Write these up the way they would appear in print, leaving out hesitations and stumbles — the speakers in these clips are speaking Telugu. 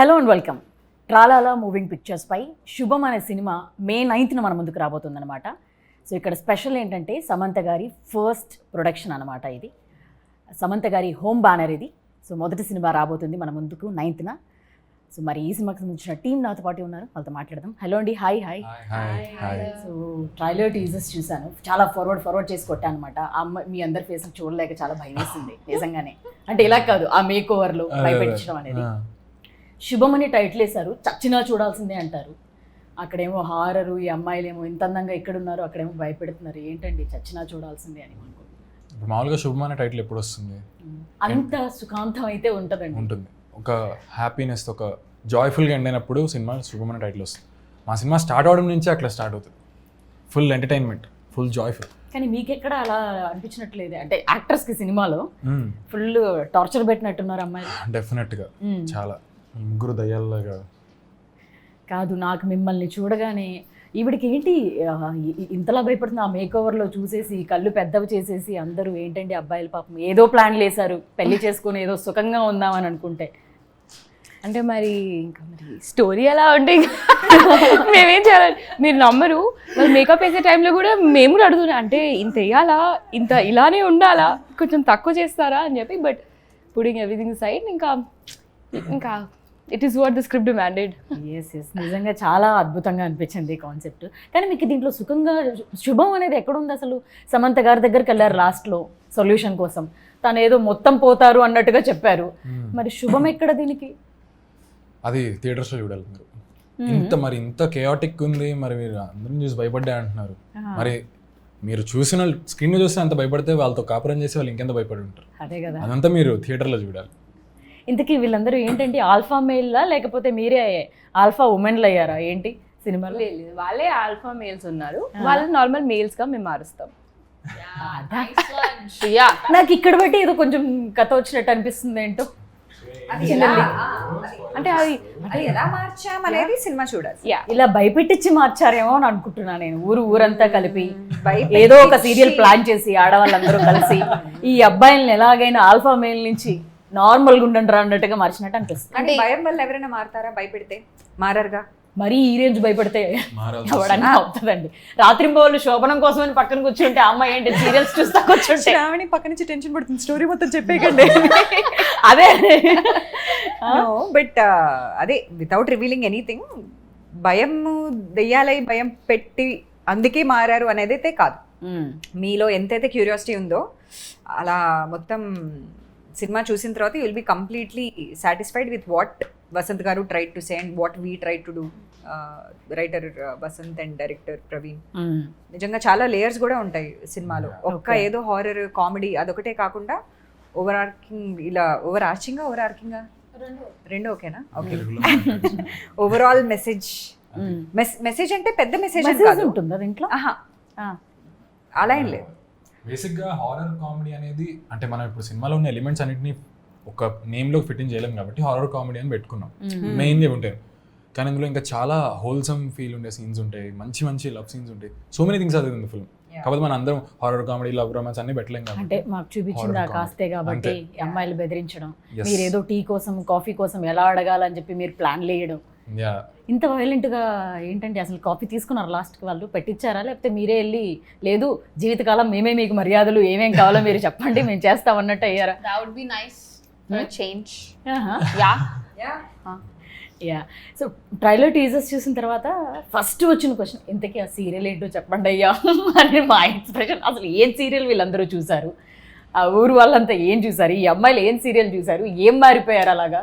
Hello and welcome. Tralala moving pictures పై శుభం అనే సినిమా మే 9th మన ముందుకు రాబోతుందన్నమాట. సో ఇక్కడ స్పెషల్ ఏంటంటే సమంత గారి ఫస్ట్ ప్రొడక్షన్ అనమాట. ఇది సమంత గారి హోమ్ బ్యానర్ ఇది. సో మొదటి సినిమా రాబోతుంది మన ముందుకు 9th. సో మరి ఈ సినిమాకి సంబంధించిన టీం నాతో పాటు ఉన్నారు, వాళ్ళతో మాట్లాడదాం. హలో అండి. హాయ్. సో ట్రైలర్ టీజర్స్ చూశాను, చాలా ఫార్వర్డ్ చేసి కొట్టాను అనమాట. మీ అందరి ఫేస్ చూడలేక చాలా భయం వేసింది నిజంగానే. అంటే ఇలా కాదు, ఆ మేక్ ఓవర్లో భయపెట్టడం అనేది. శుభం అని టైటిల్ వేశారు, చచ్చినా చూడాల్సిందే అంటారు. అక్కడేమో హారరు, ఈ అమ్మాయిలేమో ఇంత అందంగా ఎక్కడున్నారు, అక్కడేమో భయపెడుతున్నారు. ఏంటండి చచ్చినా చూడాల్సిందే అని అనుకుంటున్నాను. మామూలుగా శుభం అనే టైటిల్ ఎప్పుడు వస్తుంది? అంత సుఖాంతం అయితే ఉంటుంది. ఒక హ్యాపీనెస్, ఒక జాయ్ఫుల్గా ఎండ్ అయినప్పుడు సినిమా శుభం అనే టైటిల్ వస్తుంది. మా సినిమా స్టార్ట్ అవడం నుంచే అట్లా స్టార్ట్ అవుతుంది. Full entertainment, full joyful. కానీ మీకెక్కడ అలా అనిపించినట్లేదు? అంటే యాక్టర్స్కి సినిమాలో ఫుల్ టార్చర్ పెట్టినట్టున్నారు అమ్మాయిలు. డెఫినెట్గా చాలా ముగ్గురు దయ్యాల్లాగా కాదు. నాకు మిమ్మల్ని చూడగానే ఈవిడికి ఏంటి ఇంతలా భయపడుతుంది, ఆ మేకోవర్లో చూసేసి కళ్ళు పెద్దవి చేసేసి అందరూ ఏంటండి అబ్బాయిలు పాపం ఏదో ప్లాన్లు వేశారు, పెళ్లి చేసుకుని ఏదో సుఖంగా ఉందామని అనుకుంటే. అంటే మరి ఇంకా మరి స్టోరీ ఎలా ఉంటే మేమేం చేయాలి, మీరు నమ్మరు. వాళ్ళు మేకప్ వేసే టైంలో కూడా మేము కూడా అడుగుతున్నాం, అంటే ఇంత వేయాలా, ఇంత ఇలానే ఉండాలా, కొంచెం తక్కువ చేస్తారా అని చెప్పి. బట్ పుడింగ్ ఎవ్రీథింగ్ సైడ్ ఇంకా it is what the script demanded. Yes నిజంగా చాలా అద్భుతంగా అనిపించింది కాన్సెప్ట్. కానీ మీకు దీంట్లో సుఖంగా శుభం అనేది ఎక్కడుంది అసలు? సమంత గారి దగ్గరికి వెళ్ళారు లాస్ట్లో సొల్యూషన్ కోసం, తను ఏదో మొత్తం పోతారు అన్నట్టుగా చెప్పారు. మరి శుభం ఎక్కడ దీనికి? అది థియేటర్స్లో చూడాలి మీరు. ఇంత కేయాటిక్ ఉంది, మరి మీరు అందరం చూసి భయపడ్డా అంటున్నారు. మరి మీరు చూసిన స్క్రీన్ చూస్తే అంత భయపడితే వాళ్ళతో కాపురం చేసి వాళ్ళు ఇంకెంత భయపడి ఉంటారు. అదే కదా, అదంతా మీరు థియేటర్లో చూడాలి. ఇంతకీ వీళ్ళందరూ ఏంటంటే ఆల్ఫా మేల్లా లేకపోతే మీరే ఆల్ఫా ఉమెన్లు అయ్యారా ఏంటి సినిమాలో? లేదు, వాళ్ళే ఆల్ఫా మేల్స్ ఉన్నారు, వాళ్ళు నార్మల్ మేల్స్గా మేము మారుస్తాం. నాకు ఇక్కడ బట్టి ఏదో కొంచెం కథ వచ్చినట్టు అనిపిస్తుంది. ఏంటో అంటే అది ఎలా మార్చామనేది సినిమా చూడాలి. ఇలా భయపెట్టించి మార్చారేమో అని అనుకుంటున్నా నేను. ఊరంతా కలిపి ఏదో ఒక సీరియల్ ప్లాన్ చేసి ఆడవాళ్ళందరూ కలిసి ఈ అబ్బాయిల్ని ఎలాగైనా ఆల్ఫా మేల్ నుంచి నార్మల్గా ఉండండి రా అన్నట్టుగా మార్చినట్టు అనిపిస్తుంది. అంటే భయం వల్ల ఎవరైనా మారతారా? భయపెడితే మారరుగా. మరీ ఈ రేంజ్ భయపడితే ఎవడన్నా అవుతుందండి. రాత్రింబోళ్ళు శోభనం కోసం అని పక్కన కూర్చుంటే అమ్మాయి ఏంటి సీరియల్స్ చూస్తా కూర్చుంటే శ్రావణి పక్క నుంచి టెన్షన్ పడుతుంది, స్టోరీ మొత్తం చెప్పేయకండి. అదే బట్ అదే వితౌట్ రివీలింగ్ ఎనీథింగ్, భయం దెయ్యాలై భయం పెట్టి అందుకే మారారు అనేది అయితే కాదు. మీలో ఎంతైతే క్యూరియాసిటీ ఉందో అలా మొత్తం సినిమా చూసిన తర్వాత you will be completely satisfied with what Vasanth garu tried to say and what we tried to do. Writer Vasanth and director Praveen. నిజంగా చాలా లేయర్స్ కూడా ఉంటాయి సినిమాలో. ఒక్క ఏదో హారర్ కామెడీ అదొకటే కాకుండా ఓవర్ ఆర్చింగ్ రెండు ఓకేనా? ఓకే. ఓవరాల్ మెసేజ్ అంటే పెద్ద మెసేజ్ ఉంటుందా దీంట్లో? అలా ఏం లేదు. బేసిక్గా హారర్ కామెడీ అనేది అంటే మనం ఇప్పుడు సినిమాలో ఉన్న ఎలిమెంట్స్ అన్నింటినీ ఒక నేమ్లో ఫిట్టింగ్ చేయలేం కాబట్టి హారర్ కామెడీ అని పెట్టుకున్నాం. మెయిన్గా ఉంటాయి, కానీ ఇందులో ఇంకా చాలా హోల్సమ్ ఫీల్ ఉండే సీన్స్ ఉంటాయి, మంచి లవ్ సీన్స్ ఉంటాయి. సో మెనీ థింగ్స్ అది ఉంది ఫిల్మ్. కాకపోతే మన అందరం హారర్ కామెడీ, లవ్ రొమాన్స్ అన్ని పెట్టలేం కాబట్టి అంటే మాకు చూపించింది ఆ కాస్తే కాబట్టి అమ్మాయిలు బెదిరించడం, మీరు ఏదో టీ కోసం కాఫీ కోసం ఎలా అడగాలని చెప్పి మీరు ప్లాన్లు వేయడం, ఇంత వైలెంట్గా ఏంటంటే అసలు కాఫీ తీసుకున్నారు లాస్ట్కి వాళ్ళు పెట్టించారా లేకపోతే మీరే వెళ్ళి లేదు జీవితకాలం మేమే మీకు మర్యాదలు ఏమేం కావాలో మీరు చెప్పండి మేము చేస్తాం అన్నట్టు అయ్యారా? యా. సో ట్రైలర్ టీజర్స్ చూసిన తర్వాత ఫస్ట్ వచ్చిన క్వశ్చన్, ఇంతకీ ఆ సీరియల్ ఏంటో చెప్పండి అయ్యా అని మా ఎక్స్ప్రెషన్. అసలు ఏం సీరియల్ వీళ్ళందరూ చూసారు, ఆ ఊరు వాళ్ళంతా ఏం చూసారు, ఈ అమ్మాయిలు ఏం సీరియల్ చూసారు, ఏం మారిపోయారు అలాగా?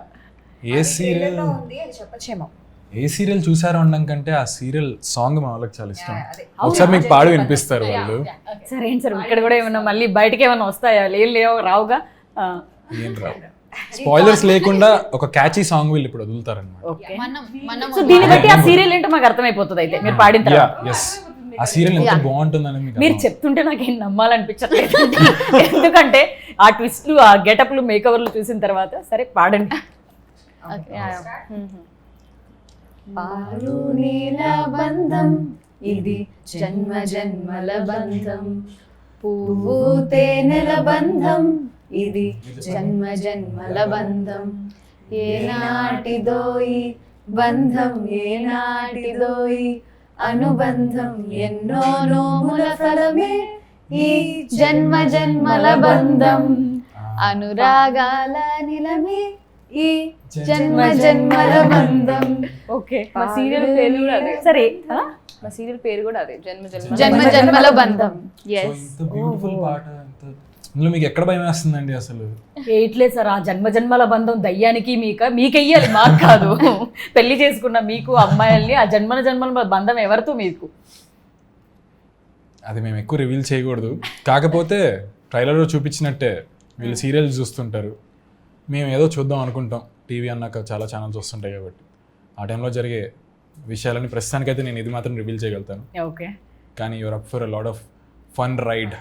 ఏ సీరియల్ చెప్పచ్చేమో. ఏ సీరియల్ చూసారో అనడం కంటే ఆ సీరియల్ సాంగ్ మా వాళ్ళకి చాలా ఇష్టం. ఒకసారి మీకు పాడి వినిపిస్తారు వాళ్ళు. సరే ఏంటి సార్, ఇక్కడ కూడా ఏమన్నా మళ్ళీ బయటకి ఏమన్నా వస్తాయా? లేవు రావుగా. ఏం రావు, స్పాయిలర్స్ లేకుండా ఒక క్యాచీ సాంగ్ వీళ్ళు ఇప్పుడు వదులుతారన్నమాట. సో దీన్ని బట్టి ఆ సీరియల్ ఏంటో మాకు అర్థమైపోతుంది అయితే మీరు పాడిన తర్వాత. ఆ సీరియల్ ఎంత బాగుంటుందని మీరు చెప్తుంటే నాకు ఏం నమ్మాలనిపించట్లేదు. ఎందుకంటే ఆ ట్విస్ట్లు, ఆ గెటప్లు, మేకవర్లు చూసిన తర్వాత. సరే పాడండి. పాలు నీల బంధం ఇది జన్మ జన్మల బంధం, పువ్వు తేనెల బంధం ఇది జన్మ జన్మల బంధం, ఏనాటిదోయి బంధం ఏనాటిదోయి అనుబంధం ఎన్నో నోముల ఫలమే ఈ జన్మ జన్మల బంధం అనురాగాల నిలమే ఈ జన్మ జన్మల బంధం. ఓకే, మా సీరియల్ పేరు కూడా అదే. సరే మా సీరియల్ పేరు కూడా అదే, జన్మ జన్మల బంధం. సో ఇంత బ్యూటిఫుల్ పాట, ఇందులో మీకు ఎక్కడ భయం వేస్తుందండి అసలు? ఏట్లేదు సార్, ఆ జన్మ జన్మల బంధం దయ్యానికి మీకెయ్యాలి, మాకు కాదు. పెళ్లి చేసుకున్న మీకు అమ్మాయిల్ని ఆ జన్మల జన్మల బంధం ఎవరితో మీకు? అది మేము ఎక్కువ రివీల్ చేయకూడదు. కాకపోతే ట్రైలర్లో చూపించినట్టే వీళ్ళు సీరియల్స్ చూస్తుంటారు, మేము ఏదో చూద్దాం అనుకుంటాం. టీవీ అన్నాక చాలా ఛానల్స్ వస్తుంటాయి కాబట్టి ఆ టైంలో జరిగే విషయాలని ప్రస్తుతానికైతే నేను ఇది మాత్రం రివీల్ చేయగలుగుతాను. ఓకే, కానీ you're up for a lot of fun ride.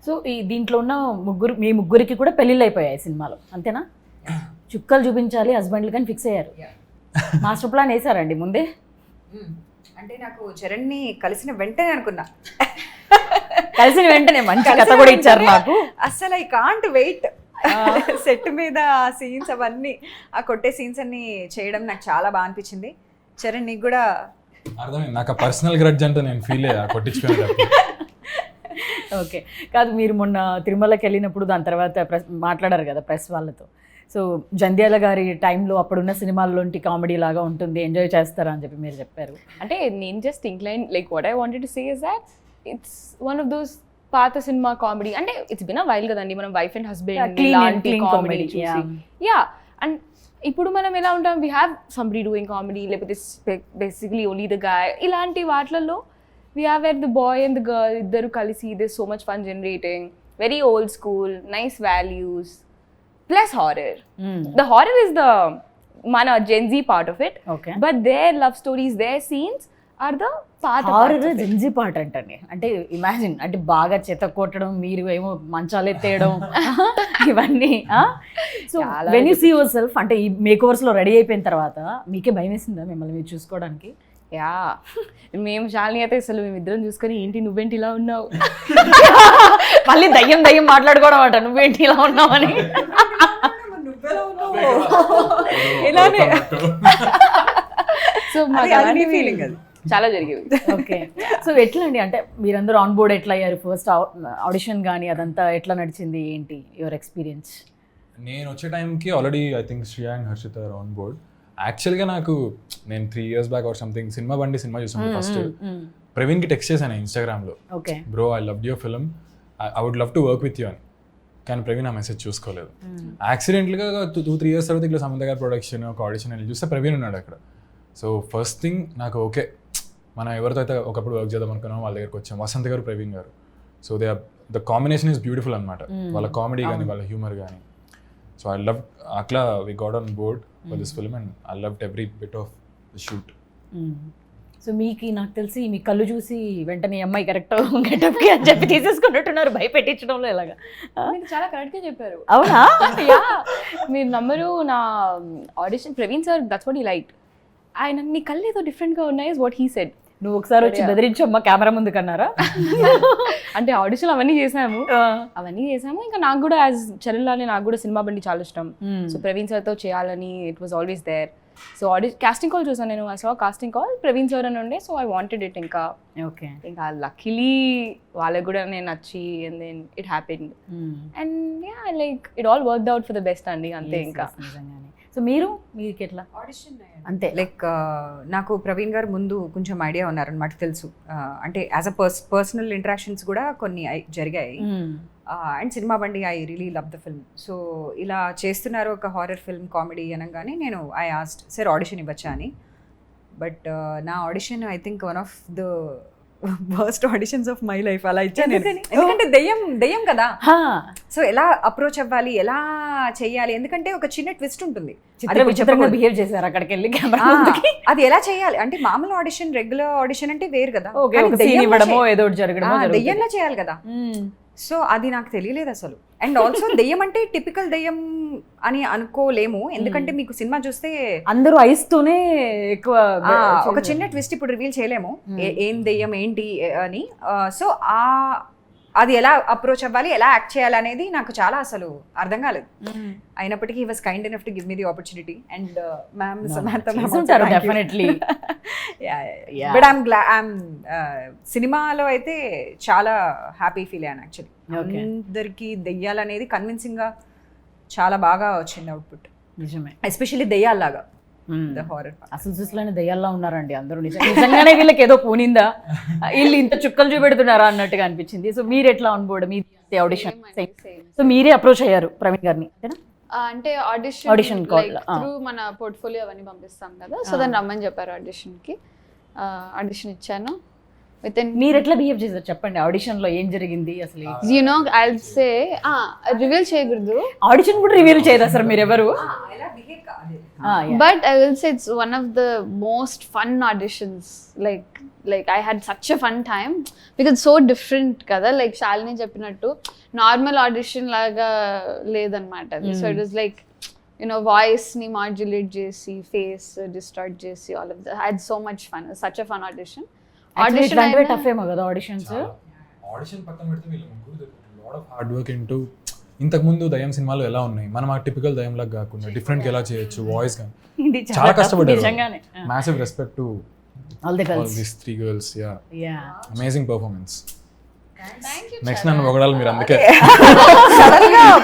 So ఈ దీంట్లో ఉన్న మీ ముగ్గురికి కూడా పెళ్ళిళ్ళు అయిపోయాయి సినిమాలో, అంతేనా? చుక్కలు చూపించాలి హస్బెండ్లు కానీ ఫిక్స్ అయ్యారు. మాస్టర్ ప్లాన్ వేసారండి ముందే? అంటే నాకు చరణ్ని కలిసిన వెంటనే అనుకున్నా, కలిసిన వెంటనే మంచి కథ కూడా ఇచ్చారు నాకు. అసలు ఐ కాంట్ వెయిట్. సెట్ మీద ఆ సీన్స్ అవన్నీ, ఆ కొట్టే సీన్స్ అన్ని చేయడం నాకు చాలా బాగా అనిపించింది. చరణ్ నీకు కూడా అర్థమైంది. నాకు ఆ పర్సనల్ గ్రడ్జ్ అంటే నేను ఫీల్ అయ్యా కొట్టించుకునేటప్పుడు. ఓకే, కాదు మీరు మొన్న తిరుమలకి వెళ్ళినప్పుడు దాని తర్వాత మాట్లాడారు కదా ప్రెస్ వాళ్ళతో. సో జంధ్యాల గారి టైంలో అప్పుడున్న సినిమాల్లోంటి కామెడీ లాగా ఉంటుంది, ఎంజాయ్ చేస్తారా అని చెప్పి మీరు చెప్పారు. అంటే నేను just incline like what I wanted to say is that it's one of those పాత సినిమా కామెడీ. అంటే ఇట్స్ బిన్ అ వైల్ కదండి, మనం వైఫ్ అండ్ హస్బెండ్ లాంటి కామెడీ చూసి. యా, అండ్ ఇప్పుడు మనం ఎలా ఉంటాం, we have somebody doing comedy, లేకపోతే బేసిక్లీ ఓన్లీ ద గాయ్, ఇలాంటి వాటిలలో we are where the boy and the girl iddaru kalisi, there's so much fun generating, very old school, nice values plus horror. The horror is the mana Gen Z part of it. Okay, but their love stories, their scenes are the horror Gen Z part అంటండి. అంటే ఇమాజిన్, అంటే బాగా చెత్త కొట్టడం, మీరు ఏమో మంచాలు ఎత్తేయడం, ఇవన్నీ. So when you see yourself, అంటే ఈ మేక్ ఓవర్స్ లో రెడీ అయిపోయిన తర్వాత మీకే భయం వేసిందా మిమ్మల్ని మీరు చూసుకోవడానికి? యా, మేము శాలిని అయితే అసలు మేమిద్దరం చూసుకొని ఏంటి నువ్వేంటి ఇలా ఉన్నావు, మళ్ళీ దయ్యం మాట్లాడుకోవడం అంట, నువ్వేంటి ఇలా ఉన్నావు అని. ఇలానే సో మాకు అలాంటి ఫీలింగ్ అది చాలా జరిగేవి. ఓకే, సో ఎట్లా అండి, అంటే మీరందరూ ఆన్ బోర్డ్ ఎట్లా అయ్యారు? ఫస్ట్ ఆడిషన్ కానీ అదంతా ఎట్లా నడిచింది, ఏంటి యువర్ ఎక్స్పీరియన్స్? నేను వచ్చే టైంకి already I think Shriya and Harshitha are on board. యాక్చువల్గా నేను 3 years back or something cinema చూసాను ఫస్ట్. ప్రవీణ్కి టెక్స్ట్ చేశాను ఇన్స్టాగ్రామ్లో, okay bro I loved your film, I would love to work with you అని. కానీ ప్రవీణ్ ఆ మెసేజ్ చూసుకోలేదు. యాక్సిడెంట్గా 2-3 years తర్వాత ఇట్లా సమంత గారి ప్రొడక్షన్ ఒక ఆడిషన్ వెళ్ళి చూస్తే ప్రవీణ్ ఉన్నాడు అక్కడ. సో ఫస్ట్ థింగ్ నాకు ఓకే, మనం ఎవరితో అయితే ఒకప్పుడు వర్క్ చేద్దాం అనుకున్నాం వాళ్ళ దగ్గరికి వచ్చాం, వసంత్ గారు, ప్రవీణ్ గారు. So the combination is beautiful అనమాట, వాళ్ళ కామెడీ కానీ వాళ్ళ హ్యూమర్ కానీ. సో ఐ లవ్, అట్లా we got on board for this film and I loved every bit of the shoot. So మీకు నాకు తెలిసి మీ కళ్ళు చూసి వెంటనే అమ్మాయి కరెక్ట్ గెటప్కి అని చెప్పి తీసేసుకున్నట్టున్నారు, భయపెట్టించడంలో ఎలాగా? మీరు చాలా కరెక్ట్గా చెప్పారు. అవునా? యా, మీరు నమ్మరు, నా audition Praveen sir that's what he like. ఆయన నీ కళ్ళు ఏదో డిఫరెంట్గా ఉన్నాయి ఇస్ వాట్ హీ సెడ్. నువ్వు ఒకసారి వచ్చి బెదిరించమ్మా కెమెరా ముందు కన్నారా? అంటే ఆడిషన్ అవన్నీ చేసాము, ఇంకా నాకు కూడా యాజ్ చరణ్లానే నాకు కూడా సినిమా బండి చాలా ఇష్టం. సో ప్రవీణ్ సార్తో చేయాలని it was always there. So casting call చూసాను నేను, so casting call Praveen sir అని ఉండే, సో ఐ వాంటెడ్ ఇట్. ఇంకా లక్కీలీ వాళ్ళకి కూడా నేను నచ్చి and then it happened and yeah like it all worked out for the best అండి, అంతే. ఇంకా సో మీకు ఎట్లా ఆడిషన్ అంతే? లైక్ నాకు ప్రవీణ్ గారు ముందు కొంచెం ఐడియా ఉన్నారనమాట, తెలుసు. అంటే యాజ్ అ పర్సనల్ ఇంటరాక్షన్స్ కూడా కొన్ని జరిగాయి. అండ్ సినిమా బండి I really love the film. So ఇలా చేస్తున్నారు ఒక హారర్ ఫిల్మ్ కామెడీ అనగానే నేను ఐ ఆస్క్డ్ సార్ ఆడిషన్ ఇవ్వచ్చా అని. బట్ నా audition I think one of the worst auditions of my life. అలా ఇచ్చాను ఎందుకంటే దెయ్యం కదా, సో ఎలా అప్రోచ్ అవ్వాలి, ఎలా చెయ్యాలి, ఎందుకంటే ఒక చిన్న ట్విస్ట్ ఉంటుంది. విచిత్రంగా బిహేవ్ చేశారు అక్కడికి వెళ్ళి కెమెరా ముందుకి. అది ఎలా చేయాలి అంటే మామూలు ఆడిషన్, రెగ్యులర్ ఆడిషన్ అంటే వేరు కదా, దెయ్యంలో చేయాలి కదా. సో అది నాకు తెలియలేదు అసలు. అండ్ ఆల్సో దెయ్యం అంటే టిపికల్ దెయ్యం అని అనుకోలేము, ఎందుకంటే మీకు సినిమా చూస్తే అందరూ ఐస్తూనే ఎక్కువ ఒక చిన్న ట్విస్ట్ ఇప్పుడు రివీల్ చేయలేము ఏం దెయ్యం ఏంటి అని. సో అది ఎలా అప్రోచ్ అవ్వాలి, ఎలా యాక్ట్ చేయాలి అనేది నాకు చాలా అసలు అర్థం కాలేదు. అయినప్పటికీ he was kind enough to give me the opportunity and ma'am ఉంటారు డెఫినెట్లీ. బట్ ఐఎమ్ సినిమాలో అయితే చాలా హ్యాపీ ఫీల్ అయ్యాను యాక్చువల్లీ. అందరికి దెయ్యాలనేది కన్విన్సింగ్ గా చాలా బాగా వచ్చింది అవుట్పుట్, నిజమే. ఎస్పెషల్లీ దెయ్యాల్లాగా. ద హారర్ అసలు చూసలోనే దయ్యాల్లా ఉన్నారండి అందరూ. నిజంగానే వీళ్ళకి ఏదో పోనిందా, వీళ్ళు ఇంత చుక్కలు చూపెడుతున్నారా అన్నట్టుగా అనిపించింది. సో మీరు ఎట్లా on board, me audition? So మీరే అప్రోచ్ అయ్యారు ప్రవీణ్ గారిని అంటే Audition ఆడిషన్ call, త్రూ మన పోర్ట్ఫోలియో అవన్నీ పంపిస్తాం కదా, సో దాన్ని రమ్మని చెప్పారు ఆడిషన్కి. ఆడిషన్ ఇచ్చాను. మీరు ఎట్లా బిహేవ్ చేశారు చెప్పండి, ఆడిషన్ లో ఏం జరిగింది అసలు? యూనో ఐల్ సే రివీల్ చేయకూడదు, ఆడిషన్ కూడా రివీల్ చేయరు అసలు మీరు ఎవరు? but I will say it's one of the most fun auditions. Like I had such a fun time because it's so different kada, like Shalini cheppinattu normal audition laga ledannamata. So it was like, you know, voice ni modulate chesi, face distort chesi, all of that. I had so much fun. It was such a fun audition. Audition అంటే టఫ్ ఏమో కదా ఆడిషన్స్. ఆడిషన్ పక్కన పెడితే వీళ్ళు ముగ్గురు lot of hard work into ఇంతకుముందు దయ్యం సినిమాలు ఎలా ఉన్నాయి, మనం ఆ టిపికల్ దయ్యం లాగా కాకుండా డిఫరెంట్ ఎలా చేయొచ్చు, వాయిస్ కానీ చాలా కష్టపడ్డారు. Massive respect to all the girls, these 3 girls. Yeah amazing performance. Next నన్ను పొగడాలి మీరు, అందుకే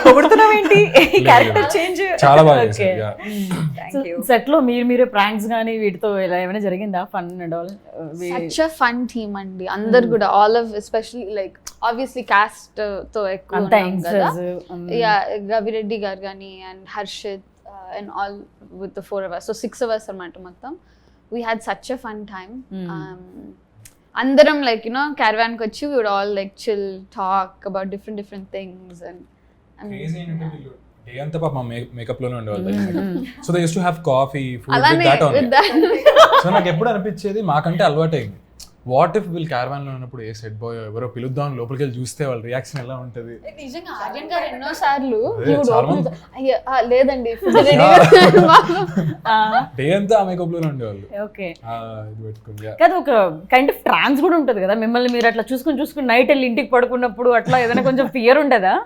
పొగుడుతున్నావేంటి, క్యారెక్టర్ చేంజ్ చాలా బాగా చేశారు. సెట్ లో మీరే ప్రాంక్స్ గానీ వీటితో ఇలా ఏమైనా జరిగిందా? Fun and all. such a fun team అండి అందరు కూడా, all of especially like obviously cast తో ఎక్కువ అంతా ఉన్నాం కదా. యంగ్స్టర్స్. గవిరెడ్డి గారు కానీ and Harshith and all with the 4 of us, so 6 of us అన్నమాట మొత్తం. We had such a fun time. అందరం like, you know, caravan కి వచ్చి we would all like chill, talk about different things and day అంతా పాప మేకప్ లోనే ఉండేవాళ్ళు. So they use to have coffee, food, అలానే with that with only. that. So నాకు ఎప్పుడు అనిపించేది మాకంటే అలవాటైంది, వాట్ ఇఫ్ వీళ్ళు క్యారవాన్ లో ఉన్నప్పుడు ఏ సెట్ బాయ్ ఎవరో పిలుద్దాం లోపలికి వెళ్ళి చూస్తే వాళ్ళ రియాక్షన్ ఎలా ఉంటది. నిజంగా ఆర్యన్ గారు ఎన్నో సార్లు చాలా మంది లేదండి డే అంతా ఆ మేకప్ లోనే ఉండేవాళ్ళు. ఓకే, ఇది పెట్టుకుని కాదు ఒక కైండ్ ఆఫ్ ట్రాన్స్ కూడా ఉంటుంది కదా మిమ్మల్ని మీరు అట్లా చూసుకుని నైట్ వెళ్ళి ఇంటికి పడుకున్నప్పుడు అట్లా ఏదైనా కొంచెం ఫియర్ ఉండదా?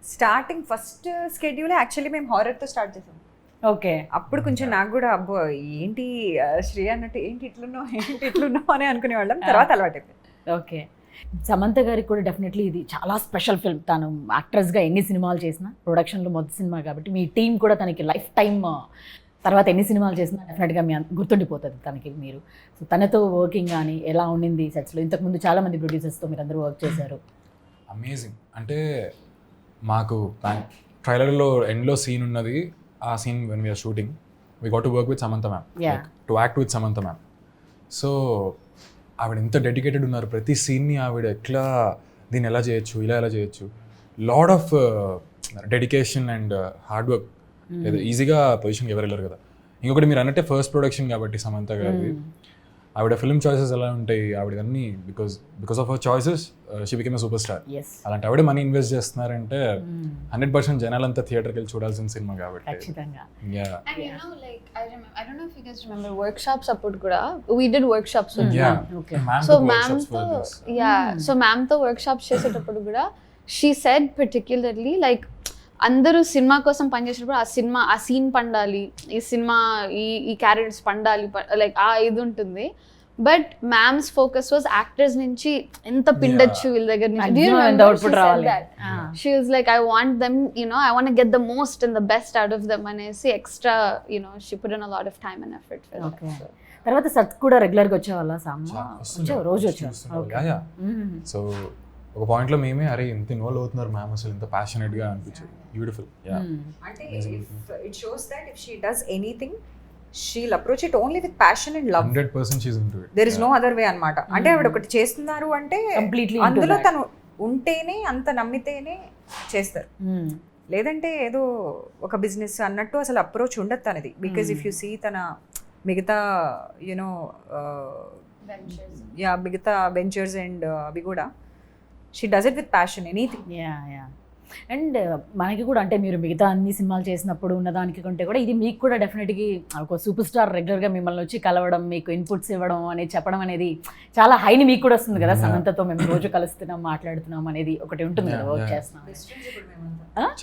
స్టార్టింగ్ ఫస్ట్ స్కెడ్యూల్ యాక్చువల్లీ మేము హారర్తో స్టార్ట్ చేసాం. ఓకే, అప్పుడు కొంచెం నాకు కూడా అబ్బో ఏంటి శ్రీ అన్నట్టు ఏంటి ఇట్లున్నావు అని అనుకునేవాళ్ళం. తర్వాత అలవాటు అయిపోయింది. ఓకే, సమంత గారికి కూడా డెఫినెట్లీ ఇది చాలా స్పెషల్ ఫిల్మ్. తను యాక్ట్రెస్గా ఎన్ని సినిమాలు చేసినా, ప్రొడక్షన్లో మొదటి సినిమా కాబట్టి మీ టీం కూడా తనకి లైఫ్ టైం తర్వాత ఎన్ని సినిమాలు చేసినా డెఫినెట్గా మీ గుర్తుండిపోతుంది తనకి. మీరు సో తనతో వర్కింగ్ కానీ ఎలా ఉండింది సెట్స్లో? ఇంతకుముందు చాలామంది ప్రొడ్యూసర్స్తో మీరు అందరూ వర్క్ చేశారు. అమేజింగ్. అంటే మాకు ట్రైలర్లో ఎండ్లో సీన్ ఉన్నది, ఆ scene when we're shooting we got to work with Samantha ma'am, to act with Samantha ma'am. So ఆవిడ ఎంత డెడికేటెడ్ ఉన్నారు, ప్రతి సీన్ని ఆవిడ ఎట్లా దీన్ని ఎలా చేయొచ్చు, ఇలా ఎలా చేయొచ్చు, lot of dedication and hard work. ఈజీగా పొజిషన్కి ఎవరు వెళ్ళరు కదా. ఇంకొకటి మీరు అన్నట్టే ఫస్ట్ ప్రొడక్షన్ కాబట్టి సమంత గారిది, ఆవిడ ఫిల్మ్ చాయిసెస్ ఎలా ఉంటాయి, ఆవిడ అన్ని because of our choices she became a super star. అలాంటి ఆవిడ మనీ ఇన్వెస్ట్ చేస్తున్నారంటే 100% జనాలంతా థియేటర్కి వెళ్ళి చూడాల్సిన సినిమా కాబట్టి. ఖచ్చితంగా. And you know, like I don't know if you guys remember workshops అప్పుడు కూడా we did workshops with Yeah. Okay. so ma'am so ma'am తో workshops చేసేటప్పుడు కూడా she said particularly like అందరూ సినిమా కోసం పనిచేసినప్పుడు ఆ సీన్ పండాలి, ఈ సినిమా ఈ క్యారెక్టర్స్ పండాలి, లైక్ ఆ ఇది ఉంటుంది. But ma'am's focus was actors నుంచి ఎంత పిండొచ్చు వీళ్ళ దగ్గర నుంచి. She was like I want them, you know I want get the most and the best out of them అనేసి extra you know she put in a lot of time and effort. తర్వాత సత్ కూడా రెగ్యులర్గా వచ్చేవాళ్ళ? రోజు వచ్చేవాళ్ళు. సో ఒక పాయింట్లో మేమే అరే ఇంత ఇన్వాల్వ్ అవుతున్నారు మ్యామ్, అసలు ఇంత ప్యాషనెట్గా అనిపించింది. బ్యూటిఫుల్. అంటే it shows that if she does anything she'll approach it only with passion and love. 100% she's into it. There is no other way అన్నమాట. అంటే ఆవిడ ఒకటి చేస్తున్నారు అంటే అందులో తను ఉంటేనే, అంత నమ్మితేనే చేస్తారు. లేదంటే ఏదో ఒక బిజినెస్ అన్నట్టు అసలు అప్రోచ్ ఉండదు తనది. బికాజ్ ఇఫ్ యూ సీ తన మిగతా యునో మిగతా వెంచర్స్ అండ్ అవి కూడా she does it with passion, anything. Yeah. And మనకి కూడా అంటే మీరు మిగతా అన్ని సినిమాలు చేసినప్పుడు ఉన్న దానికి కంటే కూడా ఇది మీకు కూడా డెఫినెట్గా ఒక సూపర్ స్టార్ రెగ్యులర్గా మిమ్మల్ని వచ్చి కలవడం, మీకు ఇన్పుట్స్ ఇవ్వడం అనేది చెప్పడం అనేది చాలా హైని మీకు కూడా వస్తుంది కదా. సమంతతో మేము రోజు కలుస్తున్నాం, మాట్లాడుతున్నాం అనేది ఒకటి ఉంటుంది కదా, వర్క్ చేస్తున్నాం.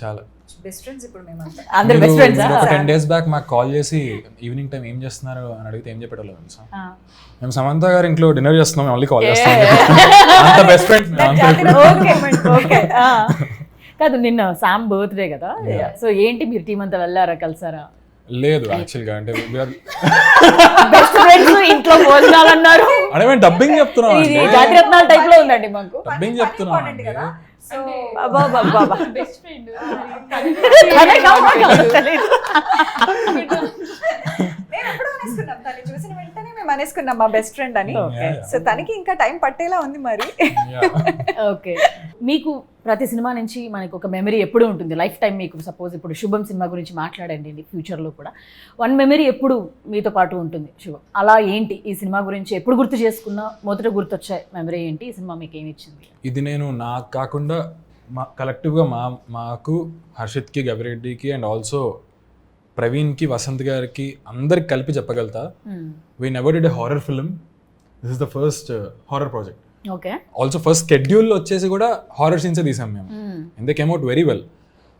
చాలా బెస్ట్ ఫ్రెండ్స్ ఇప్పుడు మేమంతా. అందరు బెస్ట్ ఫ్రెండ్స్. 10 days బ్యాక్ మాకు కాల్ చేసి ఈవినింగ్ టైం ఏం చేస్తున్నారు అని అడిగితే ఏం చెప్పేటోళ్ళు తెలుసా? మేము సమంత గారి ఇంట్లో డిన్నర్ చేస్తున్నాం, మళ్ళీ కాల్ చేస్తాం. అంత బెస్ట్ ఫ్రెండ్స్. కాదు, నిన్న శామ్ బర్త్డే కదా, సో ఏంటి మీరు టీం అంతా వెళ్ళారా, కలిసారా? లేదు యాక్చువల్గా, అంటే బెస్ట్ ఫ్రెండ్స్ ఇంట్లో భోజనాలు అన్నారు. అంటే మేము డబ్బింగ్ చెప్తున్నాం, జాతిరత్నాల టైప్ లో ఉందండి మాకు. డబ్బింగ్ చెప్తున్నాం. బెస్ట్ ఫ్రెండ్ మేము ఎప్పుడో అనేసుకున్నాం, తను చూసిన వెంటనే మేము అనేసుకున్నాం మా బెస్ట్ ఫ్రెండ్ అని. సో తనకి ఇంకా టైం పట్టేలా ఉంది మరి. ఓకే, మీకు ప్రతి సినిమా నుంచి మనకు ఒక మెమరీ ఎప్పుడు ఉంటుంది లైఫ్ టైం. మీకు సపోజ్ ఇప్పుడు శుభం సినిమా గురించి మాట్లాడండి, ఫ్యూచర్లో కూడా వన్ మెమరీ ఎప్పుడు మీతో పాటు ఉంటుంది శుభం. అలా ఏంటి ఈ సినిమా గురించి ఎప్పుడు గుర్తు చేసుకున్నా మొదట గుర్తొచ్చే మెమరీ ఏంటి? ఈ సినిమా మీకు ఏమి ఇచ్చింది? ఇది నేను నాకు కాకుండా కలెక్టివ్గా మాకు హర్షిత్కి, గవిరెడ్డికి అండ్ ఆల్సో ప్రవీణ్కి, వసంత్ గారికి అందరికి కలిపి చెప్పగలుగుతా. We never did a horror film. This is the first horror project. Okay, also first షెడ్యూల్లో వచ్చేసి కూడా హారర్ సీన్సే తీసాం మేము. And they came out very well.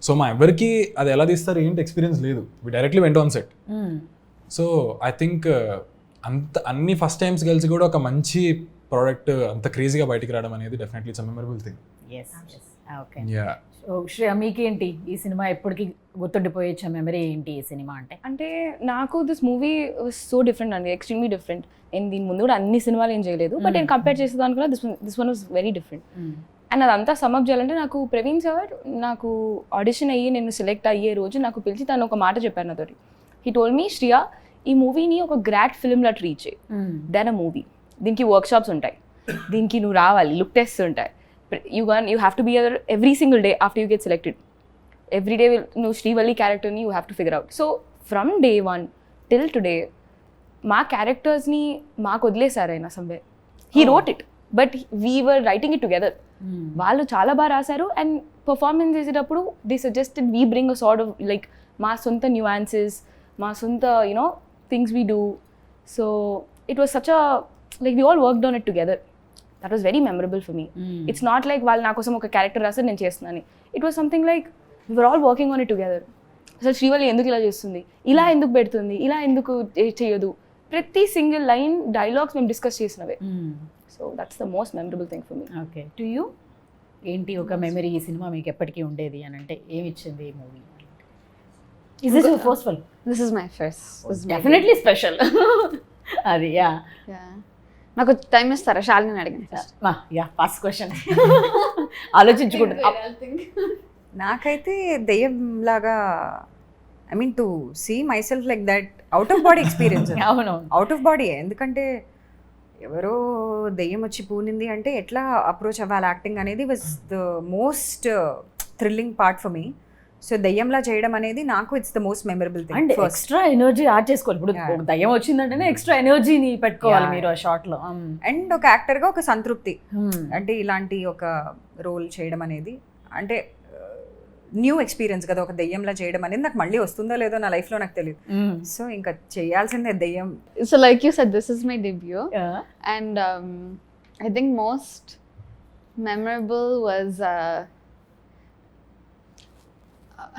So మా ఎవరికి అది ఎలా తీస్తారు ఏంటి ఎక్స్పీరియన్స్ లేదు. We directly went on set. So I think అన్ని ఫస్ట్ టైమ్స్ కలిసి కూడా ఒక మంచి ప్రోడక్ట్ అంత క్రేజీగా బయటికి రావడం అనేది definitely it's a memorable thing. Okay, Shreya మీకేంటి ఈ సినిమా ఎప్పటికీ గుర్తుండిపోయే మెమరీ ఏంటి ఈ సినిమా అంటే? అంటే నాకు this movie was so different అండి, ఎక్స్ట్రీమ్లీ డిఫరెంట్. నేను దీని ముందు కూడా అన్ని సినిమాలు ఏం చేయలేదు, బట్ నేను కంపేర్ చేసేదానికి కూడా this one was very different. And అదంతా సమ్అప్ చేయాలంటే నాకు ప్రవీణ్ సార్ నాకు ఆడిషన్ అయ్యి నేను సెలెక్ట్ అయ్యే రోజు నాకు పిలిచి తను ఒక మాట చెప్పారు నాతోటి. హీ టోల్డ్ మీ, శ్రియా ఈ మూవీని ఒక గ్రాడ్ ఫిల్మ్లా ట్రీట్ చేయి, దెన్ అ మూవీ. దీనికి వర్క్షాప్స్ ఉంటాయి, దీనికి నువ్వు రావాలి, లుక్ టెస్ట్ ఉంటాయి. You have to be there every single day after you get selected. Every day, Srivalli character ni you have to figure out. So from day one till today, మా characters ni మాకు వదిలేసారు ఆయన somewhere. He wrote it, but we were writing it together. వాళ్ళు చాలా బాగా రాశారు. అండ్ పర్ఫార్మెన్స్ చేసేటప్పుడు they suggested we bring a sort of like మా సొంత nuances, మా సొంత things we do. So it was such a like we all worked on it together. That was very memorable for me. It's not like వాళ్ళు నా కోసం ఒక క్యారెక్టర్ రాసి నేను చేస్తున్నాను. It was something like we were all working on it together. అసలు శ్రీవల్లి ఎందుకు ఇలా చేస్తుంది, ఇలా ఎందుకు పెడుతుంది, ఇలా ఎందుకు చేయదు, ప్రతి సింగిల్ లైన్ డైలాగ్స్ మేము డిస్కస్ చేసినవే. So that's the most memorable thing for me. Okay, to you ఏంటి ఒక మెమరీ ఈ సినిమా మీకు ఎప్పటికీ ఉండేది అని అంటే ఏమి ఇచ్చింది ఈ movie? Is this your first film? This is my first. Definitely special. అది యా నాకు టైం ఇస్తారా? శాలిని అడిగాను. యా ఫస్ట్ క్వశ్చన్ ఆలోచించుకుంటా. నాకైతే దెయ్యం లాగా, I mean to see myself like that out of body experience. అవును, అవుట్ ఆఫ్ బాడీ. ఎందుకంటే ఎవరో దెయ్యం వచ్చి పూనింది అంటే ఎట్లా అప్రోచ్ అవ్వాలి యాక్టింగ్ అనేది was the most thrilling part for me. So దయ్యంలా చేయడం అనేది నాకు it's the most memorable thing. And extra energy add చేసుకోవాలి. ఇప్పుడు ఒక దయ్యం వచ్చిందంటేనే ఎక్స్ట్రా ఎనర్జీని పెట్టుకోవాలి మీరు ఆ షాట్ లో. అండ్ ఒక యాక్టర్గా ఒక సంతృప్తి, అంటే ఇలాంటి ఒక రోల్ చేయడం అనేది అంటే న్యూ ఎక్స్పీరియన్స్ కదా. ఒక దెయ్యంలా చేయడం అనేది నాకు మళ్ళీ వస్తుందో లేదో నా లైఫ్లో నాకు తెలియదు. సో ఇంకా చేయాల్సిందే దెయ్యం. So like you said, this is my debut. And I think most memorable was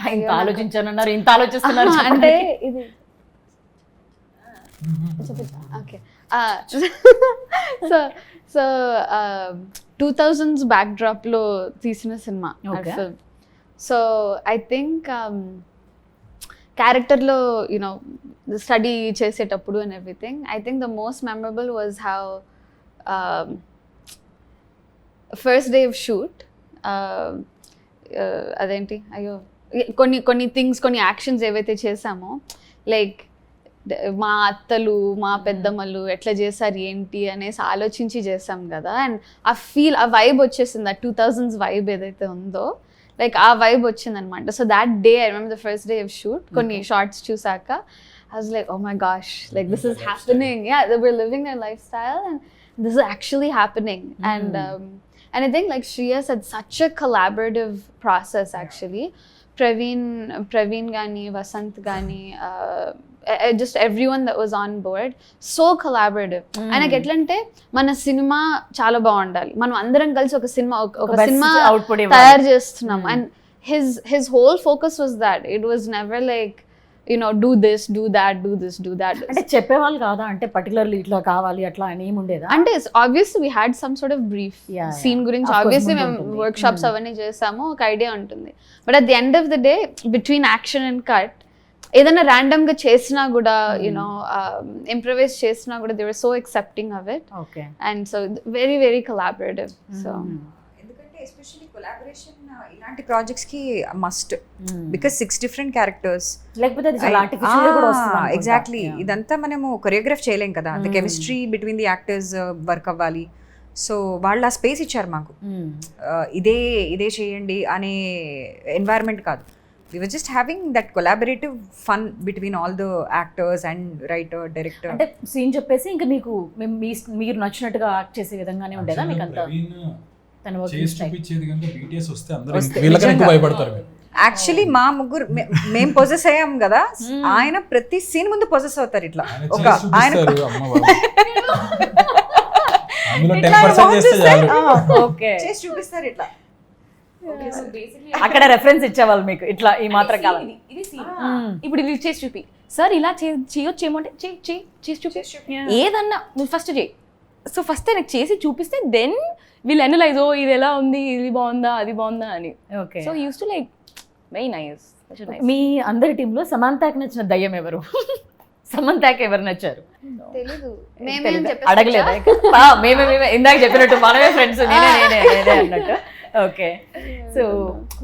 ఇంత ఆలోచించానన్నారు, ఇంత ఆలోచిస్తున్నారు అంటే ఇది ఓకే. సో 2000s బ్యాక్డ్రాప్ లో తీసిన cinema film. So I think క్యారెక్టర్లో స్టడీ చేసేటప్పుడు and everything, I think the most memorable was how first day of shoot అదేంటి అయ్యో కొన్ని థింగ్స్, కొన్ని యాక్షన్స్ ఏవైతే చేసామో, లైక్ మా అత్తలు మా పెద్దమ్మలు ఎట్లా చేశారు ఏంటి అనేసి ఆలోచించి చేసాం కదా. అండ్ ఆ ఫీల్, ఆ వైబ్ వచ్చేసింది, ఆ 2000s వైబ్ ఏదైతే ఉందో లైక్ ఆ వైబ్ వచ్చిందనమాట. So that day I remember the first day of shoot, కొన్ని షార్ట్స్ చూసాక I was like, oh my gosh, like this is happening. Yeah, we're living their lifestyle. And this is actually happening. And I think like Shreya said, such a collaborative process actually. Praveen gani, Vasant gani, just everyone that was on board, so collaborative. And నాకు ఎట్లా అంటే మన సినిమా చాలా బాగుండాలి, మనం అందరం కలిసి ఒక best సినిమా output ఇవ్వాలి. తయారు చేస్తున్నాం. And his whole focus was that. It was never like, you know, do this, do that, do this, do that. అంటే చెప్పేవాళ్ళు కాదా, అంటే పర్టికులర్లీ ఇట్లా కావాలి అట్లా అని ఏమి ఉండేదా? అంటే obviously we had some sort of brief Yeah, scene yeah. గురించి Of course, obviously ముందు మేము ఉంటుంది. వర్క్షాప్స్ అవన్నీ చేసాము, ఒక ఐడియా ఉంటుంది. But at the end of the day, between action and cut, ఏదైనా ర్యాండమ్ గా చేసినా కూడా, యూనో ఇంప్రవైజ్ చేసినా కూడా they were so accepting of it. Okay. And so very very collaborative. So ఎందుకంటే ఎస్పెషల్లీ కొలాబరేషన్ ఇలాంటి ప్రాజెక్ట్స్ కి మస్ట్, బికాస్ 6 డిఫరెంట్ క్యారెక్టర్స్, లేకపోతే అది చాలా ఆర్టిఫిషియల్ గా కూడా వస్తుంది అనుకుంటా. ఎగ్జాక్ట్లీ. Yeah. ఇదంతా మనము కొరియోగ్రాఫ్ చేయలేం కదా, the chemistry between the actors work అవ్వాలి. సో వాళ్ళు ఆ స్పేస్ ఇచ్చారు మాకు, ఇదే చేయండి అనే ఎన్వైరన్మెంట్ కాదు. We were just having that collaborative fun between all the actors and writer, director. అంటే సీన్ చెప్పేసి ఇంకా మీకు మీరు నచ్చినట్టుగా యాక్ట్ చేసే విధంగానే ఉండేదా మీకు అంతా? తన వర్కింగ్ చేసి స్టైల్ చూపించేది కనుక BTS వస్తే అందరూ వస్తే వీళ్ళకన్నా ఎక్కువ నిజంగా. భయపడతారు మీరు. యాక్చువల్లీ మా ముగ్గురు మేము పొజెస్ అయ్యాం కదా, ఆయన ప్రతి సీన్ ముందు పొజెస్ అవుతారు ఇట్లా. ఆయన ఒక చేసి ఆయన చూపిస్తారు, అమ్మ బాబు. అందులో 10% చేస్తే చాలు. ఓకే. చేసి చూపిస్తారు ఇట్లా. అక్కడ రెఫరెన్స్ ఇచ్చేవాళ్ళు మీకు, ఇట్లా ఈ మాత్రం కావాలి. ఇది scene. ఇప్పుడు ఇది చేసి చూపి సార్, ఇలా చేయొచ్చు ఏమో అంటే చేసి చూపి, ఏదన్నా నువ్వు ఫస్ట్ చేయి. సో ఫస్ట్ నాకు చేసి చూపిస్తే దెన్ వీళ్ళు అనలైజ్, ఓ ఇది ఎలా ఉంది, ఇది బాగుందా, అది బాగుందా అని. Okay. So use to like very nice. మీ అందరి టీంలో సమంతకి నచ్చిన దయ్యం ఎవరు? సమంతకి ఎవరు నచ్చారు? తెలీదు, అడగలేదా? మేమే ఇందాక చెప్పినట్టు మనమే ఫ్రెండ్స్, నేనే అన్నట్టు. ఓకే. సో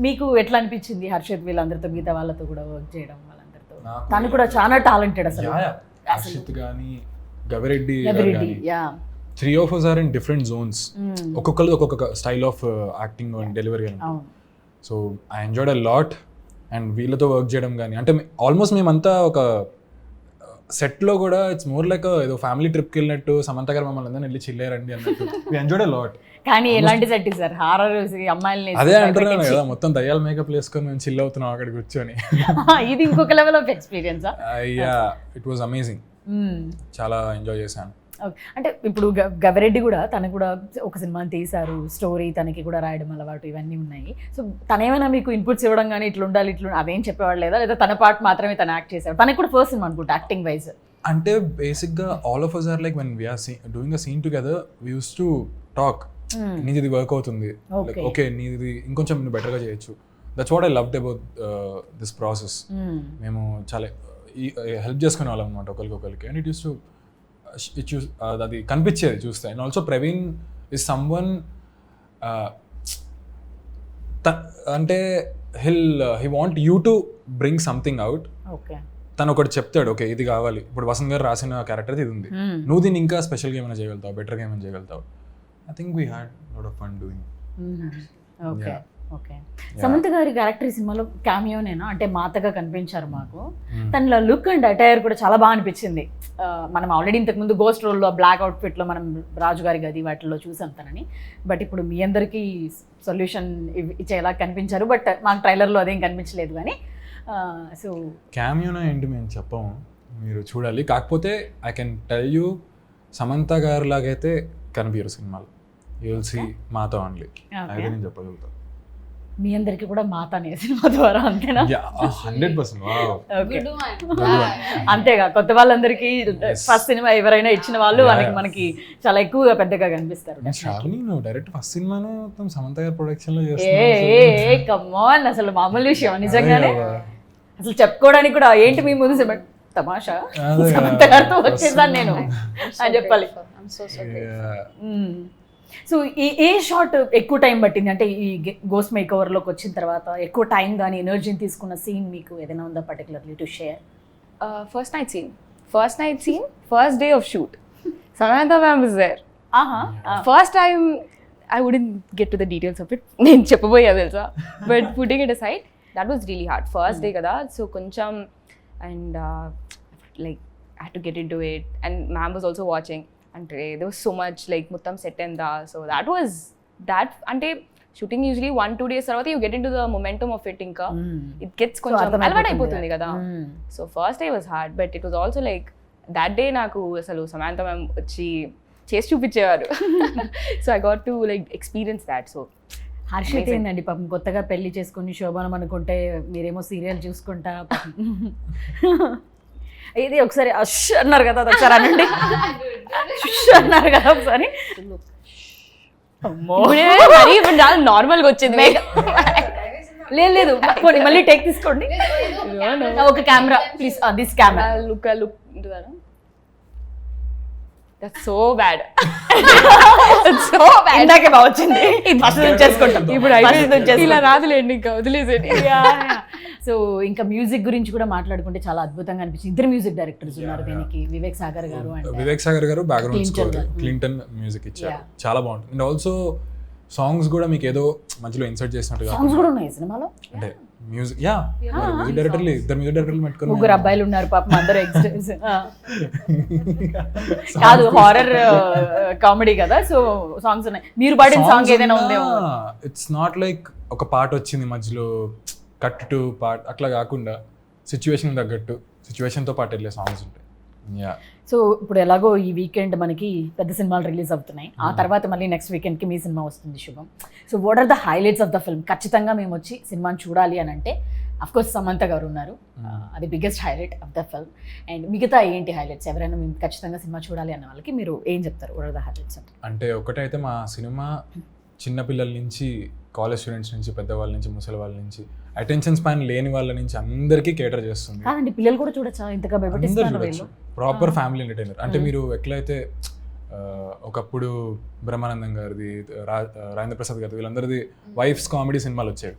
మీకు ఎట్లా అనిపించింది హర్షిత్ వీళ్ళందరితో, మిగతా వాళ్ళతో కూడా వర్క్ చేయడం? వాళ్ళందరితో తను కూడా చాలా టాలెంటెడ్ అసలు. హర్షిత్ గానీ గవిరెడ్డి ఎవరిది? Yeah. 3 of us are in different zones. ఒక్కొక్కరు ఒక్కొక్క style of acting and delivery అని. అవును. So I enjoyed a lot. And వీళ్ళతో వర్క్ చేయడం కానీ, అంటే ఆల్మోస్ట్ మేమంతా ఒక సెట్లో కూడా ఇట్స్ మోర్ లైక్ ఏదో ఫ్యామిలీ ట్రిప్కి వెళ్ళినట్టు, సమంత గారు మమ్మల్ని అందరినీ వెళ్ళి చిల్లారండి అన్నట్టు. We enjoyed a lot. కానీ ఎలాంటి సెట్ సార్? హారర్ అమ్మాయిల్ని అదే అంటున్నాను కదా, మొత్తం దయ్యాల మేకప్ వేసుకొని మేము చిల్ అవుతున్నాం అక్కడ కూర్చొని. ఇది ఇంకొక level of experience. It was amazing. చాలా ఎంజాయ్ చేశాను. అంటే ఇప్పుడు గవిరెడ్డి కూడా, తను కూడా ఒక సినిమాని తీశారు, స్టోరీ తనకి కూడా రాయడం అలవాటు, ఇవన్నీ ఉన్నాయి. సో తనేమైనా మీకు ఇన్పుట్స్ ఇవ్వడం కానీ ఇట్లా ఉండాలి ఇట్లా అదేం చెప్పేవాళ్ళు లేదా, లేదా తన పార్ట్ మాత్రమే తను యాక్ట్ చేశాడు? తనకి కూడా ఫస్ట్ సినిమా అనుకుంటా యాక్టింగ్ వైజ్. అంటే బేసిక్గా all of us are like when we are doing a scene together we use to talk. నీది ఇది వర్క్ అవుతుంది, ఓకే నీది ఇంకొంచెం నువ్వు బెటర్గా చేయొచ్చు. That's what I loved about this process. మేము చాలా హెల్ప్ చేసుకునే వాళ్ళం అనమాట ఒకరికొకరికి. అండ్ ఇట్ యూస్ టు అది కనిపించేది చూస్తే. And also Praveen is someone, అంటే he want you to bring something out. Okay. తను ఒకటి చెప్తాడు, ఓకే ఇది కావాలి, ఇప్పుడు వసంత్ గారు రాసిన క్యారెక్టర్ ఇది ఉంది, నువ్వు దీన్ని ఇంకా స్పెషల్గా ఏమైనా చేయగలుగుతావు, బెటర్గా ఏమైనా చేయగలుగుతావు. I think we had lot of fun doing. Okay. Okay. Samantha గారి క్యారెక్టర్ ఈ సినిమాలో క్యామియోనేనా, అంటే మాతగా కనిపించారు మాకు. తన లుక్ అండ్ అటైర్ కూడా చాలా బాగా అనిపించింది. మనం ఆల్రెడీ ఇంతకుముందు గోస్ట్ రోల్లో బ్లాక్ అవుట్ఫిట్లో మనం రాజు గారి గది వాటిల్లో చూసాం తనని. బట్ ఇప్పుడు మీ అందరికీ సొల్యూషన్ ఇచ్చేలా కనిపించారు. బట్ మాకు ట్రైలర్లో అదేం కనిపించలేదు. కానీ సో క్యామియోనా ఏంటి మేము చెప్పము, మీరు చూడాలి. కాకపోతే I can tell you, Samantha గారి లాగైతే కనిపించరు సినిమాలో. యూ విల్ సీ మాతో ఓన్లీ. అయితే నేను చెప్పగలుగుతాను. మీ అందరికి కూడా మాత అనే సినిమా ద్వారా, అంతేనా? 100%. ఓకే. అంతేగా, కొత్త వాళ్ళందరికీ ఫస్ట్ సినిమా ఎవరైనా ఇచ్చిన వాళ్ళు మనకి చాలా ఎక్కువగా పెద్దగా కనిపిస్తారు. నువ్వు డైరెక్ట్ ఫస్ట్ సినిమానే మొత్తం సమంత గారి ప్రొడక్షన్ లో ఏ కమాన్, అసలు మామూలు విషయం నిజంగానే. అసలు చెప్పుకోవడానికి కూడా ఏంటి మీ ముందు తమాషా సమంత గారితో వచ్చేసాను నేను అని చెప్పాలి. సో ఏ షాట్ ఎక్కువ టైం పట్టింది, అంటే ఈ గోస్ట్ మేక్ ఓవర్లోకి వచ్చిన తర్వాత ఎక్కువ టైం కానీ ఎనర్జీని తీసుకున్న సీన్ మీకు ఏదైనా ఉందా particularly to share? First night scene, first day of shoot, Samantha ma'am was there. First time, I wouldn't get to the details of it. నేను చెప్పబోయా తెలుసా, but putting it aside, that was really hard. First day కదా, so కొంచెం, and like I had to get into it, and ma'am was also watching. అంటే there was so much like మొత్తం సెట్ అయిందా, సో that అంటే షూటింగ్ యూజువలీ 1-2 days తర్వాత you get in to the momentum of it, ఇంకా ఇట్ గెట్స్ కొంచెం అలవాటు అయిపోతుంది కదా. So first day was hard, but it was also like that day నాకు అసలు సమాంత మ్యామ్ వచ్చి చేసి చూపించేవారు. So I got to like experience that. So Harshit ఏందండి పాపం కొత్తగా పెళ్లి చేసుకుని శోభనం అనుకుంటే మీరేమో సీరియల్ చూసుకుంటా ఇది ఒకసారి అష్ అన్నారు కదా, అది ఒకసారి అనండి. అన్నారు కదా ఒకసారి. మరి ఇప్పుడు చాలా నార్మల్గా వచ్చింది. లేదు పోనీ మళ్ళీ టేక్ తీసుకోండి. ఒక camera please, this camera. Look ఉంటుందా? That's so bad. It's so bad. ఇందాకే బాగా వచ్చింది. చేసుకుంటాం ఇప్పుడు ఇలా రాదులేండి, ఇంకా వదిలేసేది. సో ఇంకా మ్యూజిక్ గురించి కూడా మాట్లాడుకుంటే చాలా అద్భుతంగా అనిపించింది. ఇద్దరు మ్యూజిక్ డైరెక్టర్స్ ఉన్నారు దీనికి, వివేక్ సాగర్ గారు అండ్ వివేక్ సాగర్ గారు బ్యాక్గ్రౌండ్ స్కోర్, క్లింటన్ మ్యూజిక్ ఇచ్చారు. చాలా బాగుంటుంది. అండ్ ఆల్సో సాంగ్స్ కూడా మీకు ఏదో మధ్యలో ఇన్సర్ట్ చేసినట్టుగా సాంగ్స్ కూడా ఉన్నాయి సినిమాలో. అంటే మ్యూజిక్ మ్యూజిక్ డైరెక్టర్లు, ఇద్దరు మ్యూజిక్ డైరెక్టర్లు పెట్టుకుని ముగ్గురు అబ్బాయిలు ఉన్నారు పాపం, అందరూ ఎక్స్టర్స్. కాదు హారర్ కామెడీ కదా, సో సాంగ్స్ ఉన్నాయి. మీరు పాడిన సాంగ్ ఏదైనా ఉందేమో. ఇట్స్ నాట్ లైక్ ఒక పాట వచ్చింది మధ్యలో కట్ టు పార్ట్ అట్లా కాకుండా సిచ్యువేషన్ తగ్గట్టు సిచ్యువేషన్తో పాటు వెళ్ళే సాంగ్స్ ఉంటాయి. సో ఇప్పుడు ఎలాగో ఈ వీకెండ్ మనకి పెద్ద సినిమాలు రిలీజ్ అవుతున్నాయి, ఆ తర్వాత మళ్ళీ నెక్స్ట్ వీకెండ్కి మీ సినిమా వస్తుంది Subham. So what are the highlights of the film? ఖచ్చితంగా మేము వచ్చి సినిమాని చూడాలి అని అంటే అఫ్కోర్స్ సమంత గారు ఉన్నారు, అది biggest highlight of the film. And మిగతా ఏంటి హైలైట్స్? ఎవరైనా మేము ఖచ్చితంగా సినిమా చూడాలి అన్న వాళ్ళకి మీరు ఏం చెప్తారు? వాట్ ఆర్ ద హైలైట్స్ అంటే ఒకటైతే మా సినిమా చిన్నపిల్లల నుంచి, కాలేజ్ స్టూడెంట్స్ నుంచి, పెద్దవాళ్ళ నుంచి, ముసలి వాళ్ళ నుంచి, అటెన్షన్ స్పాన్ లేని వాళ్ళ నుంచి అందరికీ కేటర్ చేస్తుంది. కాదండి, పిల్లలు కూడా చూడొచ్చా? ఇంతగా భయపడిస్తున్నారు. Proper family entertainer. అంటే మీరు ఎట్లయితే ఒకప్పుడు బ్రహ్మానందం గారిది, రాజేంద్ర ప్రసాద్ గారిది, వీళ్ళందరిది వైఫ్స్ కామెడీ సినిమాలు వచ్చాయి.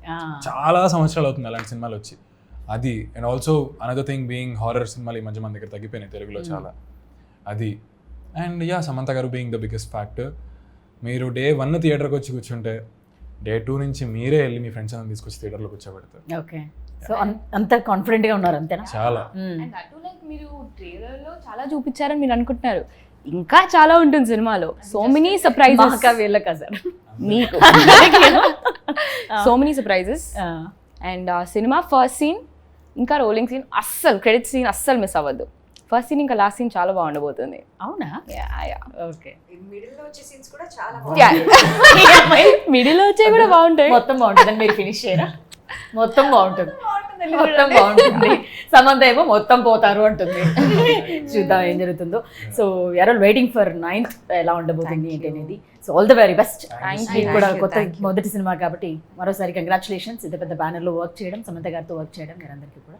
చాలా సంవత్సరాలు అవుతుంది అలాంటి సినిమాలు వచ్చి. అది and also another thing being horror సినిమాలు ఈ మధ్య మన దగ్గర తగ్గిపోయినాయి తెలుగులో చాలా. అది అండ్ సమంత గారు బీయింగ్ ద బిగ్గెస్ట్ ఫ్యాక్టర్. మీరు డే 1 థియేటర్కి వచ్చి కూర్చుంటే డే 2 నుంచి మీరే వెళ్ళి మీ ఫ్రెండ్స్ అందరూ తీసుకొచ్చి థియేటర్లో కూర్చోబెడతారు. ఓకే, సో అంత కాన్ఫిడెంట్గా ఉన్నారు అంతేనా? చాలా. అండ్ అటు లైక్ మీరు ట్రైలర్లో చాలా చూపించారని మీరు అనుకుంటున్నారు, ఇంకా చాలా ఉంటుంది సినిమాలో. So many surprises. వీళ్ళకా సార్ మీకు so many surprises. And cinema first scene ఇంకా రోలింగ్ సీన్, అస్సలు క్రెడిట్ సీన్ అస్సలు మిస్ అవ్వద్దు. ఫస్ట్ సీన్ ఇంకా లాస్ట్ సీన్ చాలా బాగుండబోతుంది. అవునా? ఓకే. మిడిల్లో వచ్చే సీన్స్ కూడా చాలా మిడిల్ వచ్చే కూడా బాగుంటాయి. మొత్తం బాగుంటుంది. మీరు ఫినిష్ చేయరా? మొత్తం బాగుంటుంది, మొత్తం బాగుంటుంది. సమంత ఏమో మొత్తం పోతారు అంటుంది. చూద్దాం ఏం జరుగుతుందో. So we are all waiting for 9th ఎలా ఉండబోతుంది ఏంటి అనేది. So all the very best. మీకు కూడా కొత్త మొదటి సినిమా కాబట్టి మరోసారి కంగ్రాచులేషన్స్. ఇంత పెద్ద బ్యానర్లో వర్క్ చేయడం, సమంత గారితో వర్క్ చేయడం మీరందరికీ కూడా.